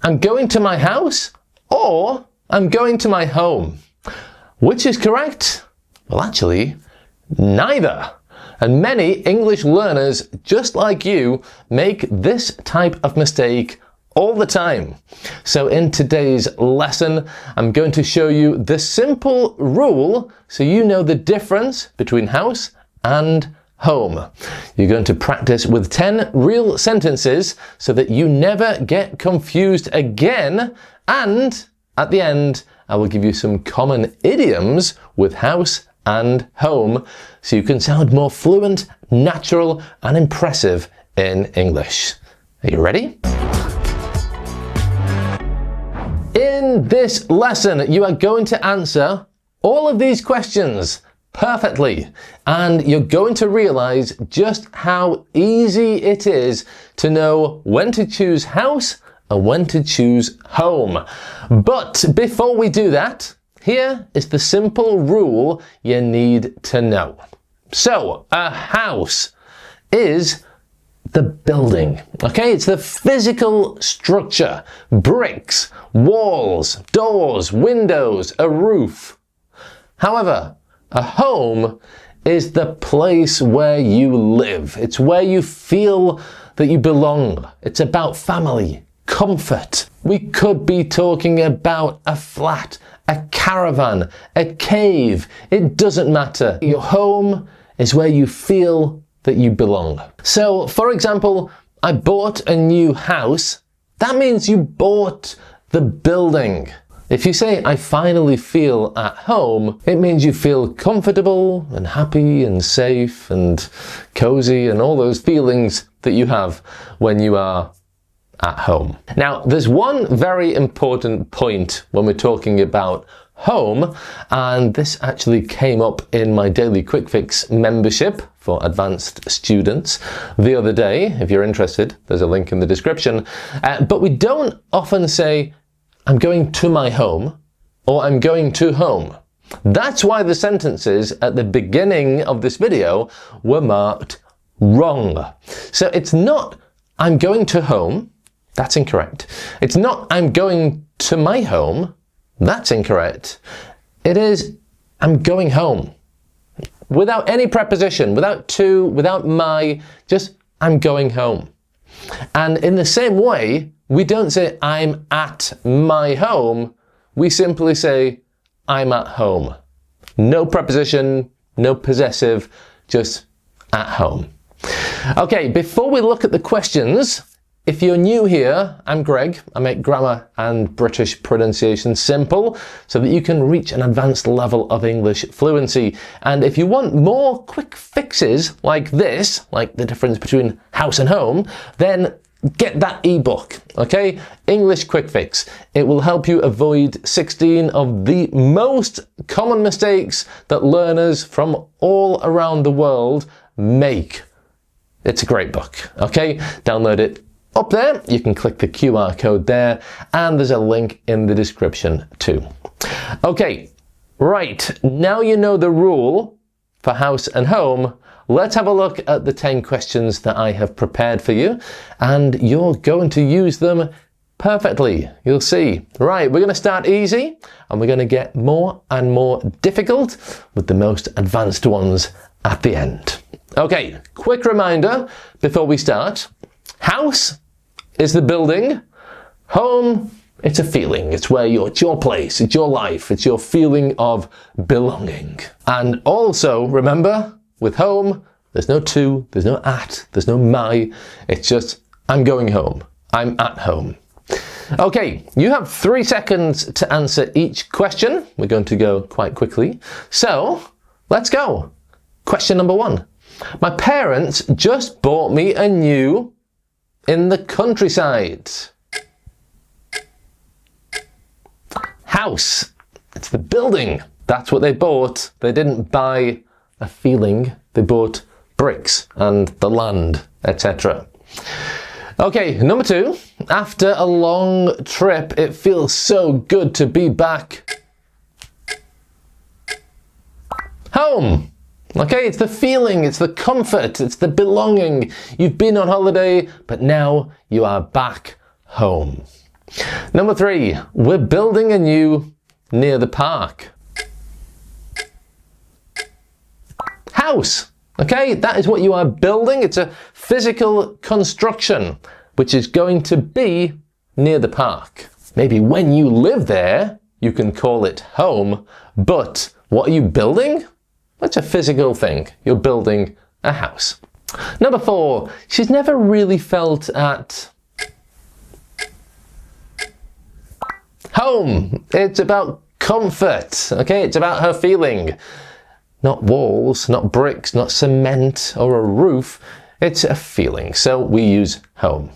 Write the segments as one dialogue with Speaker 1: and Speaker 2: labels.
Speaker 1: I'm going to my house or I'm going to my home. Which is correct? Well, actually, neither. And many English learners, just like you, make this type of mistake all the time. So in today's lesson, I'm going to show you the simple rule so you know the difference between house and home. You're going to practice with 10 real sentences so that you never get confused again. And at the end, I will give you some common idioms with house and home so you can sound more fluent, natural, and impressive in English. Are you ready? In this lesson, you are going to answer all of these questions perfectly, and you're going to realize just how easy it is to know when to choose house and when to choose home. But before we do that, here is the simple rule you need to know. So, a house is the building, okay? It's the physical structure, bricks, walls, doors, windows, a roof. However, a home is the place where you live. It's where you feel that you belong. It's about family, comfort. We could be talking about a flat, a caravan, a cave. It doesn't matter. Your home is where you feel that you belong. So, for example, I bought a new house. That means you bought the building. If you say, I finally feel at home, it means you feel comfortable and happy and safe and cozy and all those feelings that you have when you are at home. Now, there's one very important point when we're talking about home, and this actually came up in my Daily Quick Fix membership for advanced students the other day. If you're interested, there's a link in the description. But we don't often say, I'm going to my home or I'm going to home. That's why the sentences at the beginning of this video were marked wrong. So it's not I'm going to home. That's incorrect. It's not I'm going to my home. That's incorrect. It is I'm going home. Without any preposition, without to, without my, just I'm going home. And in the same way, we don't say I'm at my home. We simply say I'm at home. No preposition, no possessive, just at home. Okay, before we look at the questions, if you're new here, I'm Greg. I make grammar and British pronunciation simple so that you can reach an advanced level of English fluency. And if you want more quick fixes like this, like the difference between house and home, then get that ebook, okay? English Quick Fix. It will help you avoid 16 of the most common mistakes that learners from all around the world make. It's a great book, okay? Download it up there. You can click the QR code there, and there's a link in the description too. Okay, right, now you know the rule for house and home. Let's have a look at the 10 questions that I have prepared for you, and you're going to use them perfectly. You'll see. Right, we're going to start easy, and we're going to get more and more difficult with the most advanced ones at the end. Okay, quick reminder before we start. House is the building. Home, it's a feeling. It's where it's your place, it's your life, it's your feeling of belonging. And also, remember, with home, there's no to, there's no at, there's no my. It's just, I'm going home. I'm at home. Okay, you have 3 seconds to answer each question. We're going to go quite quickly. So, let's go. Question number 1. My parents just bought me a new in the countryside. House. It's the building. That's what they bought. They didn't buy a feeling. They bought bricks and the land, etc. Okay, number 2. After a long trip, it feels so good to be back home. Okay, it's the feeling, it's the comfort, it's the belonging. You've been on holiday, but now you are back home. Number 3, we're building a new near the park. House. Okay, that is what you are building. It's a physical construction which is going to be near the park. Maybe when you live there, you can call it home, but what are you building? That's a physical thing. You're building a house. Number 4, she's never really felt at home. It's about comfort, okay? It's about her feeling. Not walls, not bricks, not cement or a roof. It's a feeling, so we use home.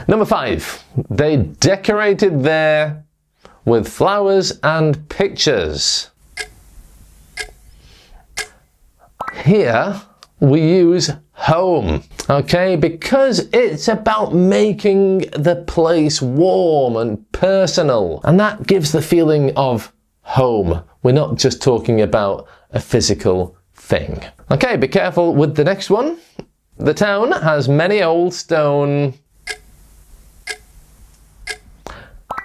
Speaker 1: Number 5, they decorated there with flowers and pictures. Here we use home, okay, because it's about making the place warm and personal, and that gives the feeling of home. We're not just talking about a physical thing. Okay, be careful with the next one. The town has many old stone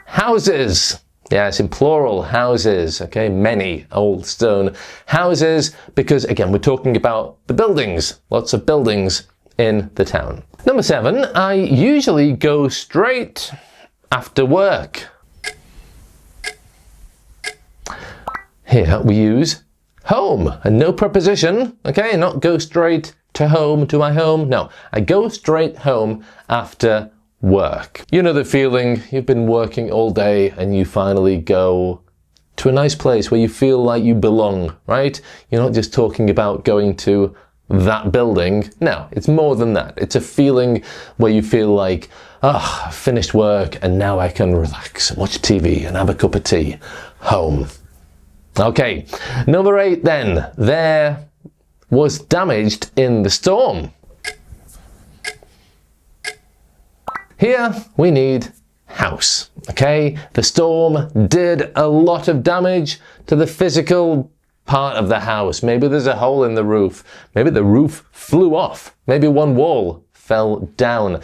Speaker 1: houses. Yes, in plural, houses, okay, many old stone houses, because again, we're talking about the buildings, lots of buildings in the town. Number 7, I usually go straight after work. Here we use home, and no preposition, okay, not go straight to my home, no, I go straight home after work. You know the feeling, you've been working all day and you finally go to a nice place where you feel like you belong, right? You're not just talking about going to that building. No, it's more than that. It's a feeling where you feel like, oh, I've finished work and now I can relax, watch TV and have a cup of tea. Home. Okay, number 8 then. There was damaged in the storm. Here we need house, okay? The storm did a lot of damage to the physical part of the house. Maybe there's a hole in the roof. Maybe the roof flew off. Maybe one wall fell down.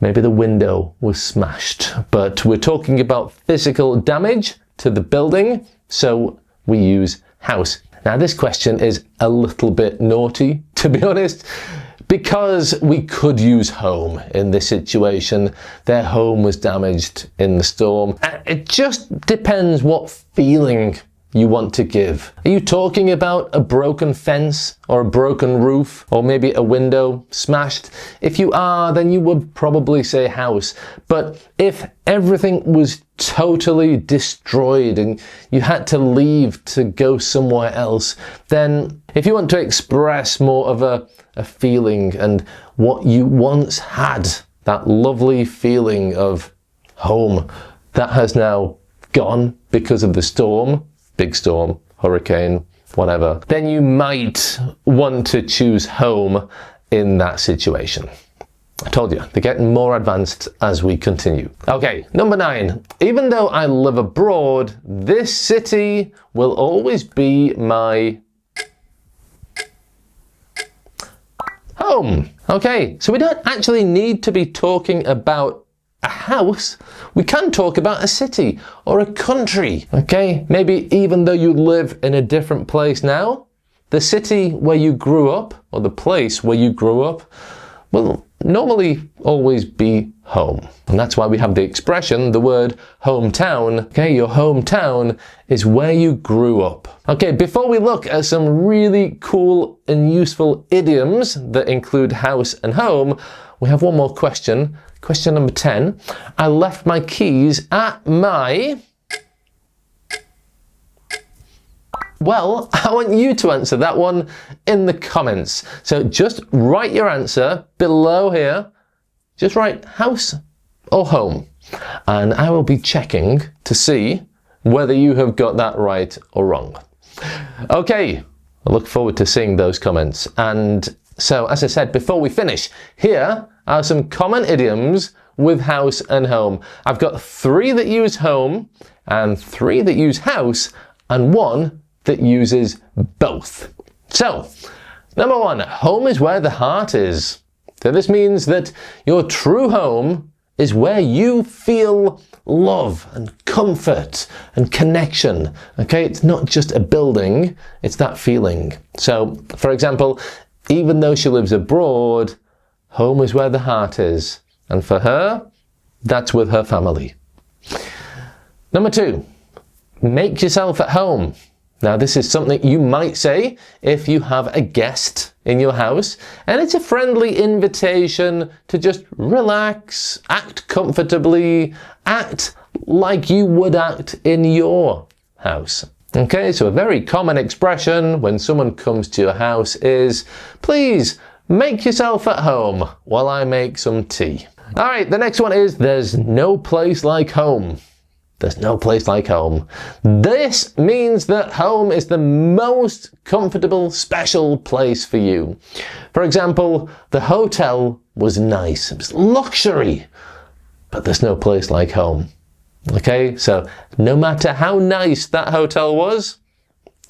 Speaker 1: Maybe the window was smashed. But we're talking about physical damage to the building, so we use house. Now this question is a little bit naughty, to be honest, because we could use home in this situation. Their home was damaged in the storm. It just depends what feeling you want to give. Are you talking about a broken fence or a broken roof or maybe a window smashed? If you are, then you would probably say house. But if everything was totally destroyed and you had to leave to go somewhere else, then if you want to express more of a feeling and what you once had, that lovely feeling of home, that has now gone because of the storm, big storm, hurricane, whatever, then you might want to choose home in that situation. I told you, they're getting more advanced as we continue. Okay, number 9. Even though I live abroad, this city will always be my home. Okay, so we don't actually need to be talking about a house. We can talk about a city or a country, okay? Maybe even though you live in a different place now, the city where you grew up or the place where you grew up will normally always be home. And that's why we have the expression, the word hometown. Okay, your hometown is where you grew up. Okay, before we look at some really cool and useful idioms that include house and home, we have one more question. Question number 10. I left my keys at my... Well, I want you to answer that one in the comments. So just write your answer below here. Just write house or home. And I will be checking to see whether you have got that right or wrong. Okay, I look forward to seeing those comments. And so, as I said before we finish, here are some common idioms with house and home. I've got 3 that use home and 3 that use house and 1 that uses both. So, number 1, home is where the heart is. So this means that your true home is where you feel love and comfort and connection. Okay, it's not just a building, it's that feeling. So, for example, even though she lives abroad, home is where the heart is. And for her, that's with her family. Number 2, make yourself at home. Now, this is something you might say if you have a guest in your house, and it's a friendly invitation to just relax, act comfortably, act like you would act in your house. Okay, so a very common expression when someone comes to your house is, please make yourself at home while I make some tea. All right, the next one is, there's no place like home. There's no place like home. This means that home is the most comfortable, special place for you. For example, the hotel was nice. It was luxury, but there's no place like home. Okay, so no matter how nice that hotel was,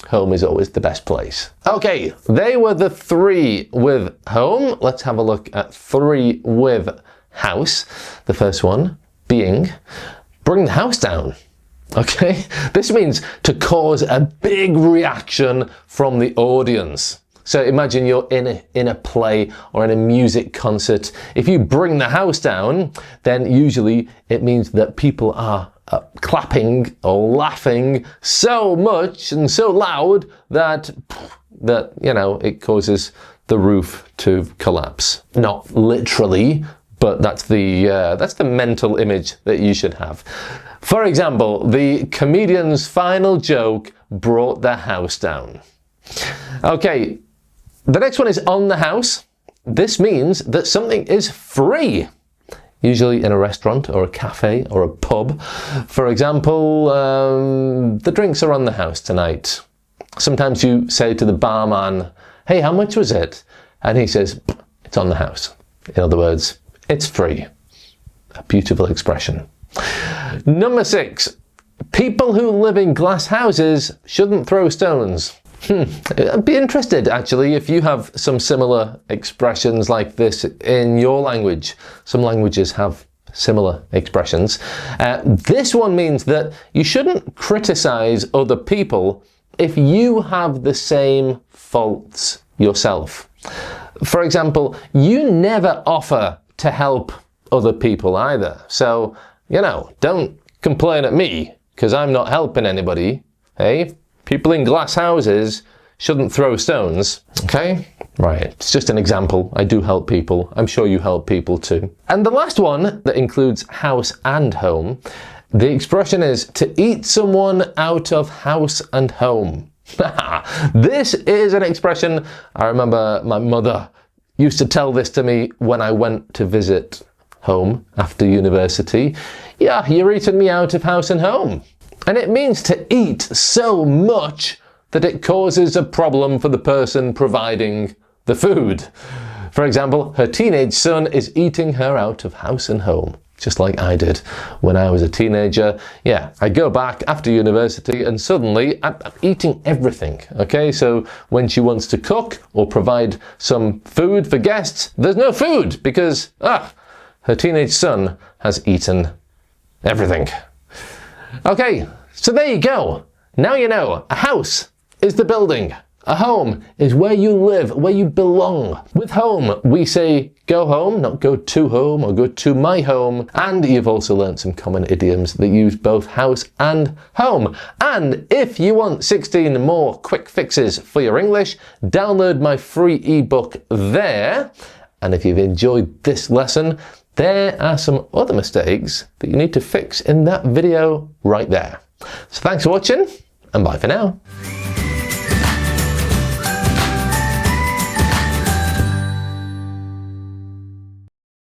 Speaker 1: home is always the best place. Okay, they were the 3 with home. Let's have a look at 3 with house. The first one being, bring the house down. Okay, this means to cause a big reaction from the audience. So imagine you're in a play or in a music concert. If you bring the house down, then usually it means that people are clapping or laughing so much and so loud that you know, it causes the roof to collapse. Not literally, but that's the mental image that you should have. For example, the comedian's final joke brought the house down. Okay, the next one is on the house. This means that something is free, usually in a restaurant or a cafe or a pub. For example, the drinks are on the house tonight. Sometimes you say to the barman, hey, how much was it? And he says, it's on the house. In other words, it's free. A beautiful expression. Number 6, people who live in glass houses shouldn't throw stones. I'd be interested actually if you have some similar expressions like this in your language. Some languages have similar expressions. This one means that you shouldn't criticize other people if you have the same faults yourself. For example, you never offer to help other people either. So, you know, don't complain at me because I'm not helping anybody. Hey, people in glass houses shouldn't throw stones. Okay? Right, it's just an example. I do help people. I'm sure you help people too. And the last one that includes house and home, the expression is to eat someone out of house and home. This is an expression I remember my mother used to tell this to me when I went to visit home after university. Yeah, you're eating me out of house and home. And it means to eat so much that it causes a problem for the person providing the food. For example, her teenage son is eating her out of house and home, just like I did when I was a teenager. Yeah, I go back after university and suddenly I'm eating everything. Okay, so when she wants to cook or provide some food for guests, there's no food because, her teenage son has eaten everything. Okay, so there you go. Now you know, a house is the building. A home is where you live, where you belong. With home, we say go home, not go to home or go to my home. And you've also learned some common idioms that use both house and home. And if you want 16 more quick fixes for your English, download my free ebook there. And if you've enjoyed this lesson, there are some other mistakes that you need to fix in that video right there. So thanks for watching, and bye for now.